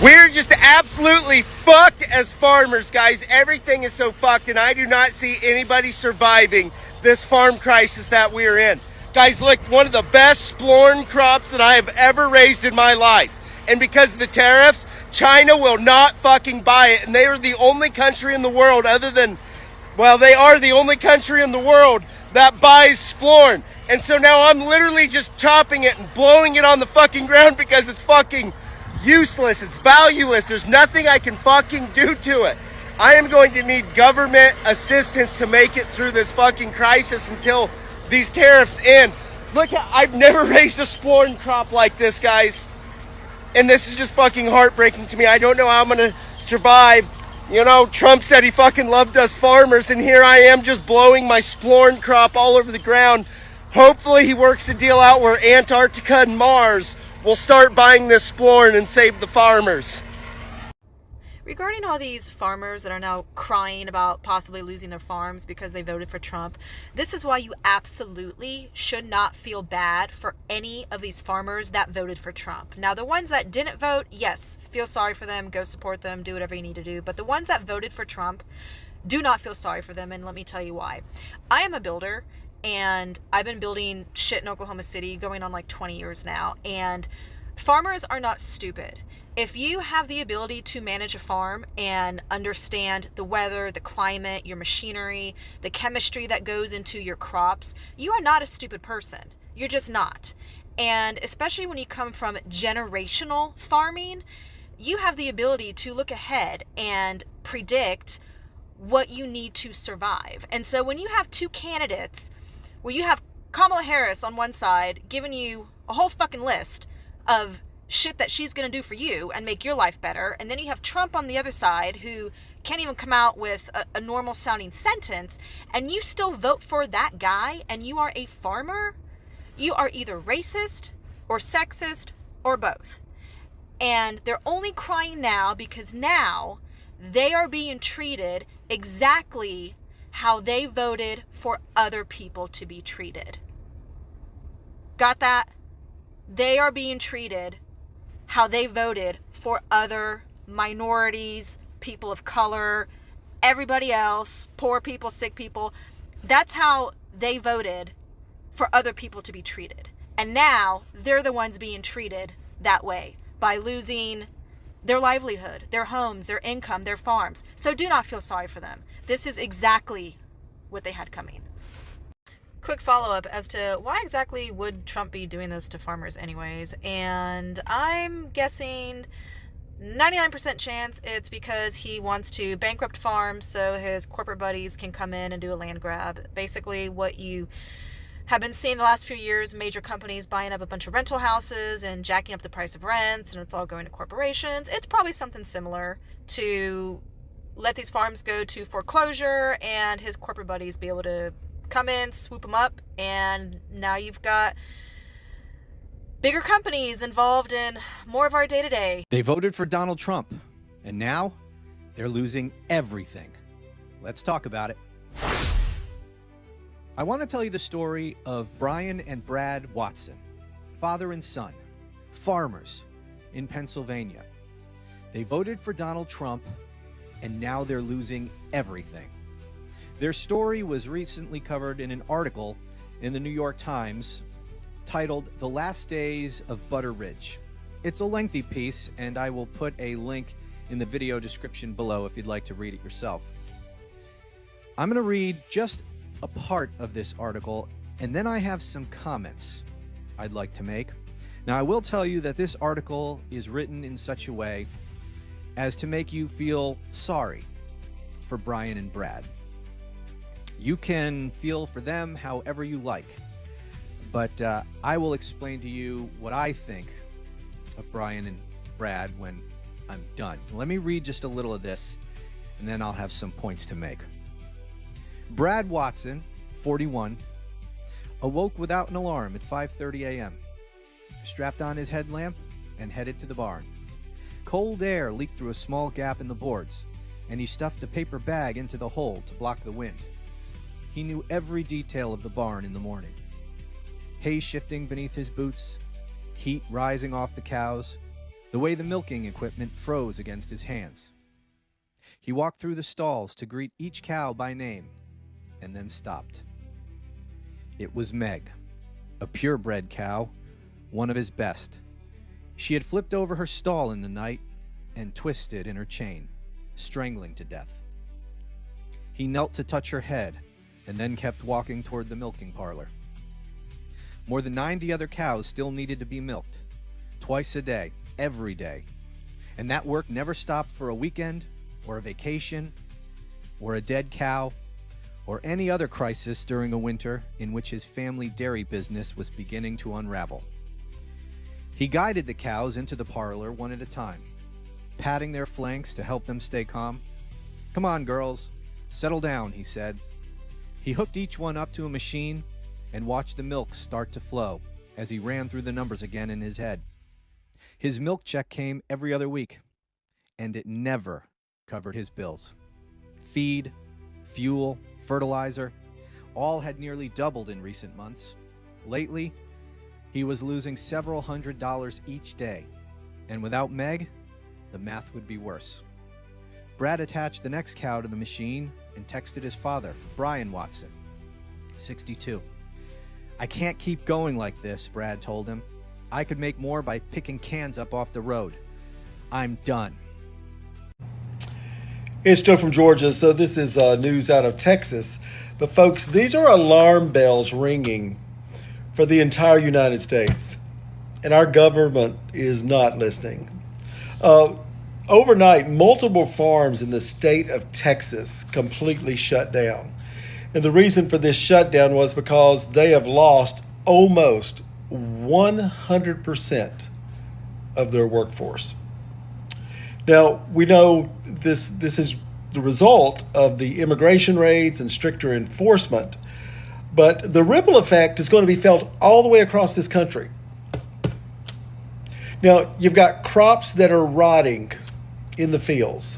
We're just absolutely fucked as farmers, guys. Everything is so fucked, and I do not see anybody surviving this farm crisis that we're in. Guys, look, one of the best splorn crops that I have ever raised in my life. And because of the tariffs, China will not fucking buy it. And they are the only country in the world other than, well, they are the only country in the world that buys splorn. And so now I'm literally just chopping it and blowing it on the fucking ground because it's fucking useless, it's valueless, there's nothing I can fucking do to it. I am going to need government assistance to make it through this fucking crisis until these tariffs end. Look, I've never raised a splorn crop like this, guys. And this is just fucking heartbreaking to me. I don't know how I'm gonna survive. You know, Trump said he fucking loved us farmers, and here I am just blowing my splorn crop all over the ground. Hopefully he works a deal out where Antarctica and Mars will start buying this splorn and save the farmers. Regarding all these farmers that are now crying about possibly losing their farms because they voted for Trump, this is why you absolutely should not feel bad for any of these farmers that voted for Trump. Now, the ones that didn't vote, yes, feel sorry for them, go support them, do whatever you need to do. But the ones that voted for Trump, do not feel sorry for them, and let me tell you why. I am a builder, and I've been building shit in Oklahoma City going on like 20 years now. And farmers are not stupid. If you have the ability to manage a farm and understand the weather, the climate, your machinery, the chemistry that goes into your crops, you are not a stupid person. You're just not. And especially when you come from generational farming, you have the ability to look ahead and predict what you need to survive. And so when you have two candidates where you have Kamala Harris on one side giving you a whole fucking list of shit that she's going to do for you and make your life better, and then you have Trump on the other side who can't even come out with a normal sounding sentence, and you still vote for that guy, and you are a farmer, you are either racist or sexist or both. And they're only crying now because now they are being treated exactly how they voted for other people to be treated. Got that? They are being treated how they voted for other minorities, people of color, everybody else, poor people, sick people. That's how they voted for other people to be treated. And now they're the ones being treated that way by losing their livelihood, their homes, their income, their farms. So do not feel sorry for them. This is exactly what they had coming. Quick follow-up as to why exactly would Trump be doing this to farmers anyways? And I'm guessing 99% chance it's because he wants to bankrupt farms so his corporate buddies can come in and do a land grab. Basically what you have been seeing the last few years, major companies buying up a bunch of rental houses and jacking up the price of rents, and it's all going to corporations. It's probably something similar to let these farms go to foreclosure and his corporate buddies be able to come in, swoop them up, and now you've got bigger companies involved in more of our day-to-day. They voted for Donald Trump, and now they're losing everything. Let's talk about it. I want to tell you the story of Brian and Brad Watson, father and son, farmers in Pennsylvania. They voted for Donald Trump, and now they're losing everything. Their story was recently covered in an article in the New York Times titled "The Last Days of Butter Ridge." It's a lengthy piece, and I will put a link in the video description below if you'd like to read it yourself. I'm going to read just a part of this article, and then I have some comments I'd like to make. Now, I will tell you that this article is written in such a way as to make you feel sorry for Brian and Brad. You can feel for them however you like, but I will explain to you what I think of Brian and Brad when I'm done. Let me read just a little of this, and then I'll have some points to make. Brad Watson, 41, awoke without an alarm at 5:30 a.m., strapped on his headlamp, and headed to the barn. Cold air leaked through a small gap in the boards, and he stuffed a paper bag into the hole to block the wind. He knew every detail of the barn in the morning. Hay shifting beneath his boots, heat rising off the cows, the way the milking equipment froze against his hands. He walked through the stalls to greet each cow by name, and then stopped. It was Meg, a purebred cow, one of his best. She had flipped over her stall in the night and twisted in her chain, strangling to death. He knelt to touch her head and then kept walking toward the milking parlor. More than 90 other cows still needed to be milked, twice a day, every day. And that work never stopped for a weekend or a vacation or a dead cow or any other crisis during a winter in which his family dairy business was beginning to unravel. He guided the cows into the parlor one at a time, patting their flanks to help them stay calm. "Come on, girls, settle down," he said. He hooked each one up to a machine and watched the milk start to flow as he ran through the numbers again in his head. His milk check came every other week, and it never covered his bills. Feed, fuel, fertilizer, all had nearly doubled in recent months. Lately, he was losing several $100s each day, and without Meg, the math would be worse. Brad attached the next cow to the machine and texted his father, Brian Watson, 62. "I can't keep going like this," Brad told him. "I could make more by picking cans up off the road. I'm done." It's Joe from Georgia. So this is news out of Texas. But folks, these are alarm bells ringing for the entire United States. And our government is not listening. Overnight, multiple farms in the state of Texas completely shut down. And the reason for this shutdown was because they have lost almost 100% of their workforce. Now, we know this is the result of the immigration raids and stricter enforcement, but the ripple effect is going to be felt all the way across this country. Now, you've got crops that are rotting in the fields.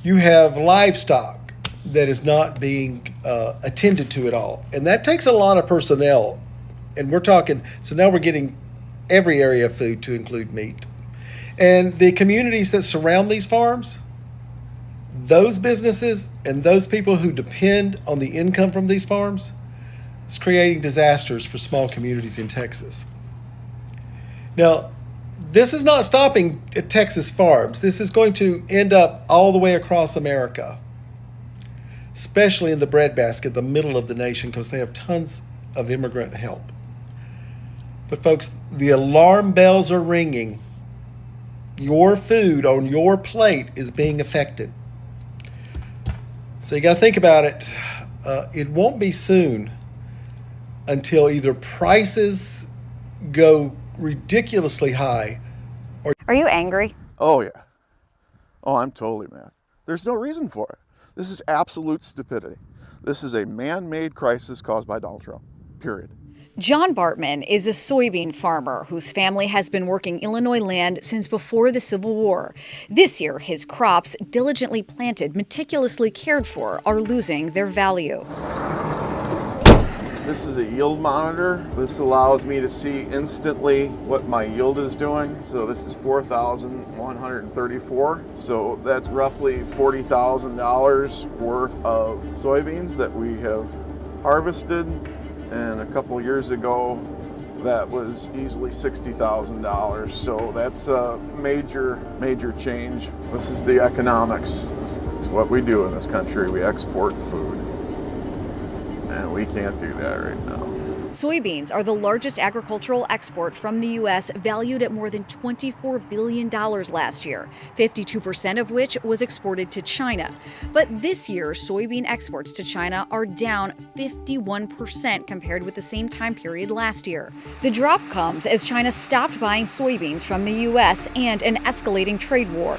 You have livestock that is not being attended to at all. And that takes a lot of personnel. And we're talking, so now we're getting every area of food to include meat. And the communities that surround these farms, those businesses and those people who depend on the income from these farms, it's creating disasters for small communities in Texas. Now, this is not stopping at Texas farms. This is going to end up all the way across America, especially in the breadbasket, the middle of the nation, because they have tons of immigrant help. But folks, the alarm bells are ringing. Your food on your plate is being affected. So you got to think about it. It won't be soon until either prices go ridiculously high or... Are you angry? Oh, yeah. Oh, I'm totally mad. There's no reason for it. This is absolute stupidity. This is a man-made crisis caused by Donald Trump, period. John Bartman is a soybean farmer whose family has been working Illinois land since before the Civil War. This year, his crops, diligently planted, meticulously cared for, are losing their value. This is a yield monitor. This allows me to see instantly what my yield is doing. So this is 4,134. So that's roughly $40,000 worth of soybeans that we have harvested. And a couple years ago, that was easily $60,000. So that's a major change. This is the economics. It's what we do in this country. We export food. And we can't do that right now. Soybeans are the largest agricultural export from the U.S., valued at more than $24 billion last year, 52% of which was exported to China. But this year, soybean exports to China are down 51% compared with the same time period last year. The drop comes as China stopped buying soybeans from the U.S. and an escalating trade war.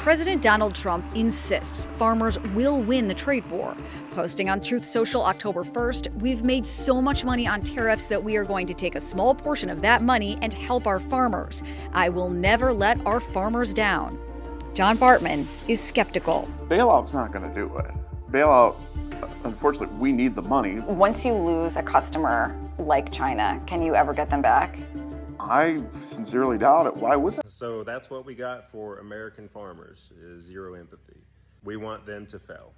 President Donald Trump insists farmers will win the trade war. Posting on Truth Social October 1st, "We've made so much money on tariffs that we are going to take a small portion of that money and help our farmers. I will never let our farmers down." John Bartman is skeptical. Bailout's not going to do it. Bailout, unfortunately, we need the money. Once you lose a customer like China, can you ever get them back? I sincerely doubt it. Why would they? So that's what we got for American farmers, is zero empathy. We want them to fail.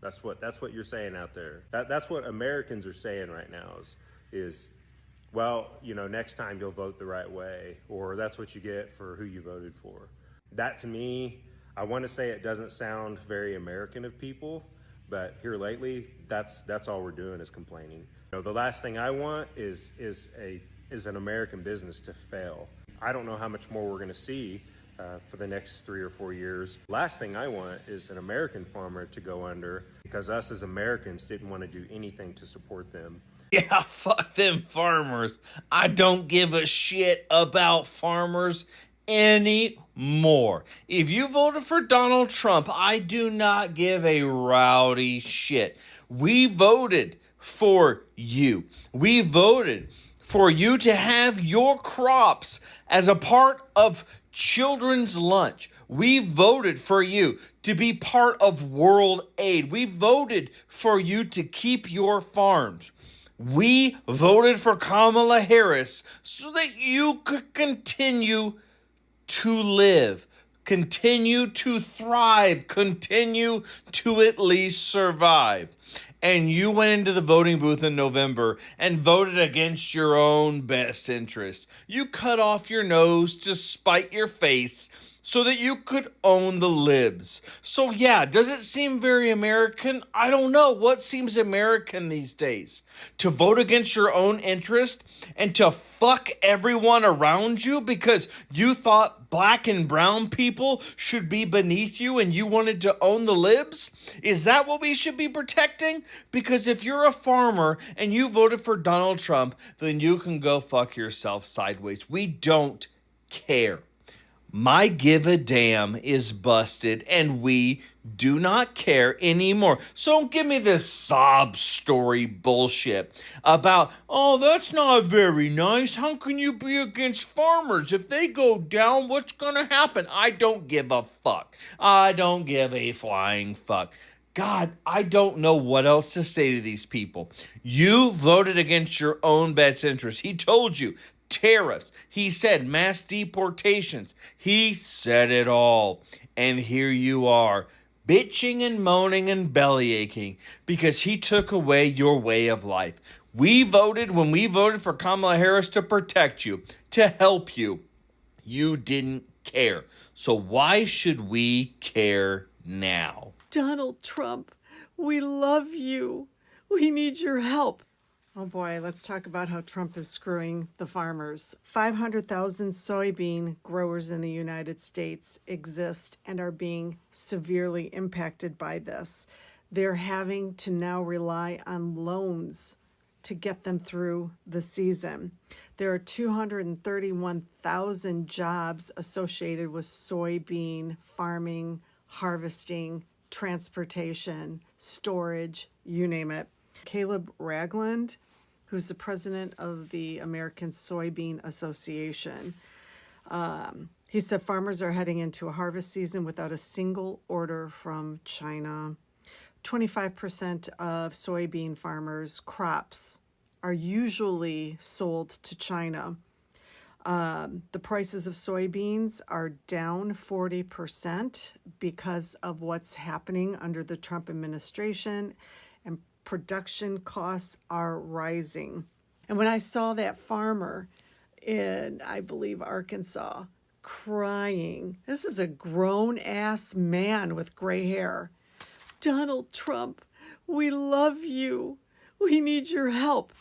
That's what you're saying out there. That's what Americans are saying right now is well, next time you'll vote the right way, or that's what you get for who you voted for. That to me, I want to say it doesn't sound very American of people, but here lately, that's all we're doing is complaining. The last thing I want is an American business to fail. I don't know how much more we're going to see for the next 3 or 4 years. Last thing I want is an American farmer to go under because us as Americans didn't want to do anything to support them. Yeah, fuck them farmers. I don't give a shit about farmers anymore. If you voted for Donald Trump, I do not give a rowdy shit. We voted for you. We voted for you to have your crops as a part of children's lunch. We voted for you to be part of world aid. We voted for you to keep your farms. We voted for Kamala Harris so that you could continue to live, continue to thrive, continue to at least survive. And you went into the voting booth in November and voted against your own best interest. You cut off your nose to spite your face so that you could own the libs. So yeah, does it seem very American? I don't know. What seems American these days? To vote against your own interest and to fuck everyone around you because you thought black and brown people should be beneath you and you wanted to own the libs? Is that what we should be protecting? Because if you're a farmer and you voted for Donald Trump, then you can go fuck yourself sideways. We don't care. My give a damn is busted and we do not care anymore. So don't give me this sob story bullshit about, oh, that's not very nice. How can you be against farmers? If they go down, what's going to happen? I don't give a fuck. I don't give a flying fuck. God, I don't know what else to say to these people. You voted against your own best interest. He told you. Tariffs. He said mass deportations. He said it all. And here you are, bitching and moaning and belly aching because he took away your way of life. When we voted for Kamala Harris to protect you, to help you, you didn't care. So why should we care now? Donald Trump, we love you. We need your help. Oh boy, let's talk about how Trump is screwing the farmers. 500,000 soybean growers in the United States exist and are being severely impacted by this. They're having to now rely on loans to get them through the season. There are 231,000 jobs associated with soybean farming, harvesting, transportation, storage, you name it. Caleb Ragland, who's the president of the American Soybean Association, he said farmers are heading into a harvest season without a single order from China. 25% of soybean farmers' crops are usually sold to China. The prices of soybeans are down 40% because of what's happening under the Trump administration, and production costs are rising. And when I saw that farmer in, I believe, Arkansas, crying, this is a grown-ass man with gray hair. Donald Trump, we love you. We need your help.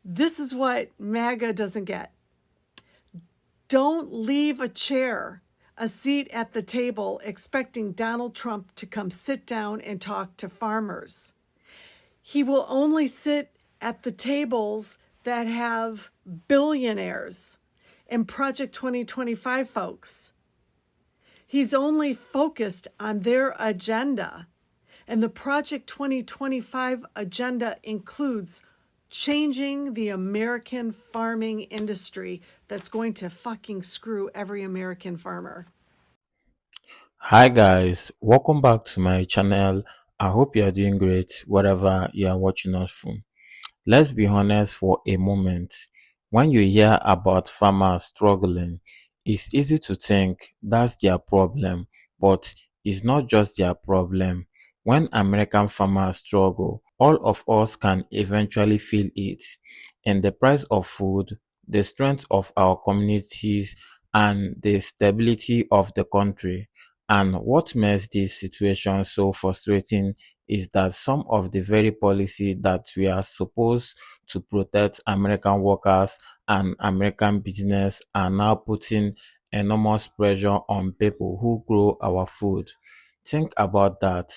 This is what Maga doesn't get. Don't leave a seat at the table expecting Donald Trump to come sit down and talk to farmers. He will only sit at the tables that have billionaires and Project 2025 folks. He's only focused on their agenda. And the Project 2025 agenda includes changing the American farming industry that's going to fucking screw every American farmer. Hi guys, welcome back to my channel. I hope you are doing great wherever you are watching us from. Let's be honest for a moment. When you hear about farmers struggling, it's easy to think that's their problem, but it's not just their problem. When American farmers struggle, all of us can eventually feel it in the price of food, the strength of our communities, and the stability of the country. And what makes this situation so frustrating is that some of the very policy that we are supposed to protect American workers and American business are now putting enormous pressure on people who grow our food. Think about that.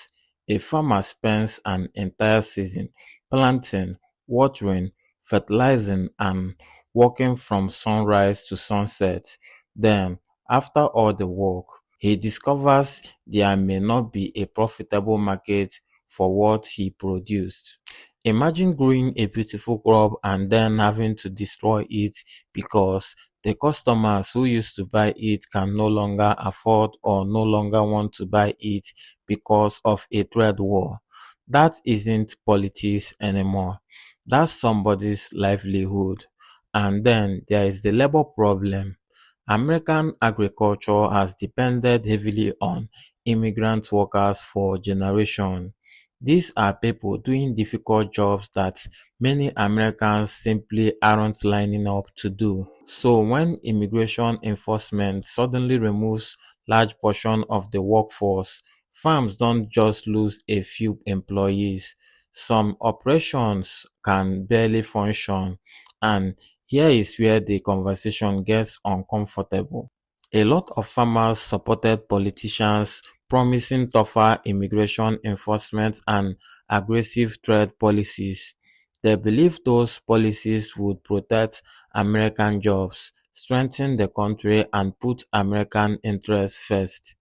A farmer spends an entire season planting, watering, fertilizing, and working from sunrise to sunset. Then, after all the work, he discovers there may not be a profitable market for what he produced. Imagine growing a beautiful crop and then having to destroy it because the customers who used to buy it can no longer afford or no longer want to buy it because of a trade war. That isn't politics anymore. That's somebody's livelihood. And then there is the labor problem. American agriculture has depended heavily on immigrant workers for generations. These are people doing difficult jobs that many Americans simply aren't lining up to do. So when immigration enforcement suddenly removes large portion of the workforce, farms don't just lose a few employees. Some operations can barely function, and here is where the conversation gets uncomfortable. A lot of farmers supported politicians promising tougher immigration enforcement and aggressive trade policies. They believed those policies would protect American jobs, strengthen the country, and put American interests first.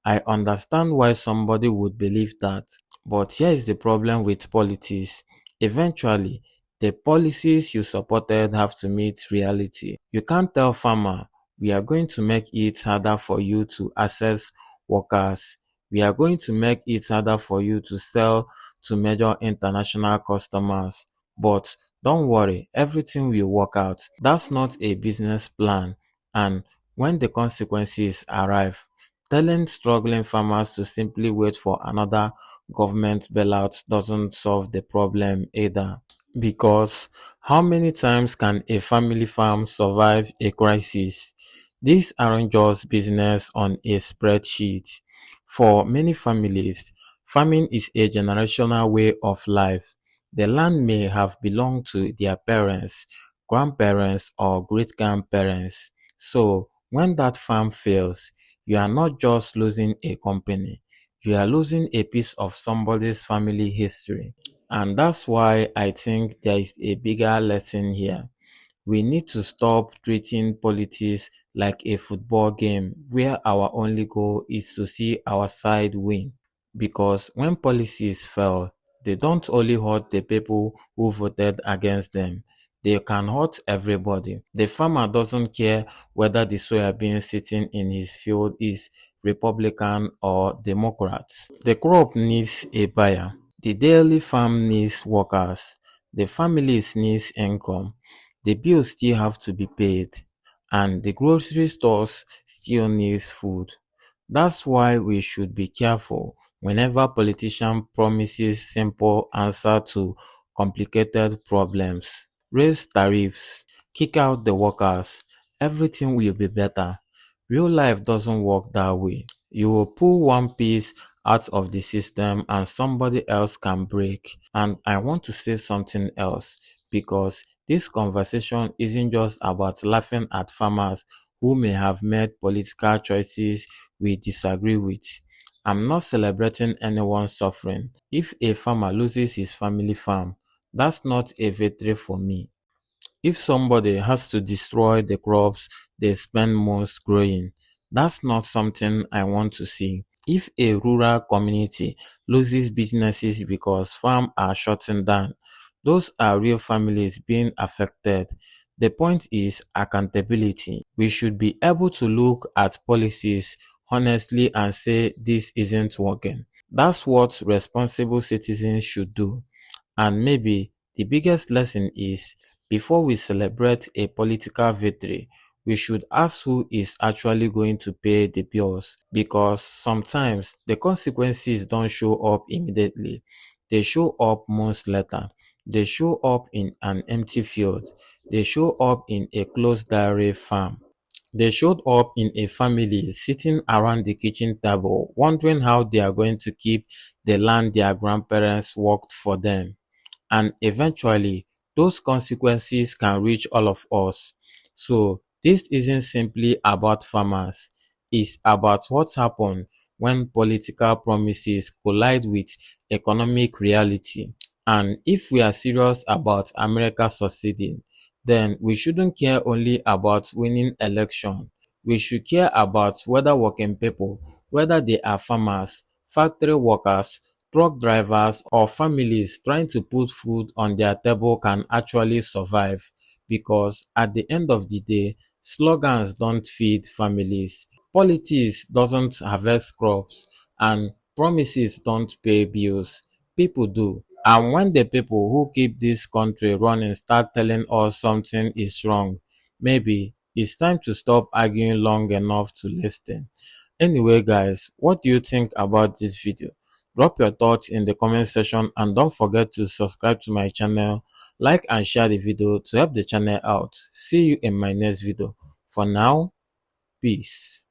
I understand why somebody would believe that, but here is the problem with politics. Eventually, the policies you supported have to meet reality. You can't tell farmer, we are going to make it harder for you to access workers. We are going to make it harder for you to sell to major international customers. But don't worry, everything will work out. That's not a business plan. And when the consequences arrive, telling struggling farmers to simply wait for another government bailout doesn't solve the problem either. Because how many times can a family farm survive a crisis? These aren't just business on a spreadsheet. For many families, farming is a generational way of life. The land may have belonged to their parents, grandparents, or great grandparents. So, when that farm fails, you are not just losing a company, you are losing a piece of somebody's family history. And that's why I think there is a bigger lesson here. We need to stop treating politics like a football game where our only goal is to see our side win. Because when policies fail, they don't only hurt the people who voted against them, they can hurt everybody. The farmer doesn't care whether the soybean sitting in his field is Republican or Democrat. The crop needs a buyer. The daily farm needs workers. The families needs income. The bills still have to be paid. And the grocery stores still needs food. That's why we should be careful whenever politician promises simple answer to complicated problems. Raise tariffs, kick out the workers, everything will be better. Real life doesn't work that way. You will pull one piece out of the system and somebody else can break. And I want to say something else because this conversation isn't just about laughing at farmers who may have made political choices we disagree with. I'm not celebrating anyone's suffering. If a farmer loses his family farm, that's not a victory for me. If somebody has to destroy the crops they spend months growing, that's not something I want to see. If a rural community loses businesses because farms are shutting down, those are real families being affected. The point is accountability. We should be able to look at policies honestly and say this isn't working. That's what responsible citizens should do. And maybe the biggest lesson is Before we celebrate a political victory, we should ask who is actually going to pay the bills, because sometimes the consequences don't show up immediately. They show up months later. They show up in an empty field. They show up in a closed dairy farm. They showed up in a family sitting around the kitchen table, wondering how they are going to keep the land their grandparents worked for them. And eventually, those consequences can reach all of us. So, this isn't simply about farmers, it's about what happens when political promises collide with economic reality. And if we are serious about America succeeding, then we shouldn't care only about winning election. We should care about whether working people, whether they are farmers, factory workers, truck drivers, or families trying to put food on their table can actually survive. Because at the end of the day, slogans don't feed families, politics doesn't harvest crops, and promises don't pay bills. People do. And when the people who keep this country running start telling us something is wrong, maybe it's time to stop arguing long enough to listen. Anyway, guys, what do you think about this video? Drop your thoughts in the comment section and don't forget to subscribe to my channel, like and share the video to help the channel out. See you in my next video. For now, peace.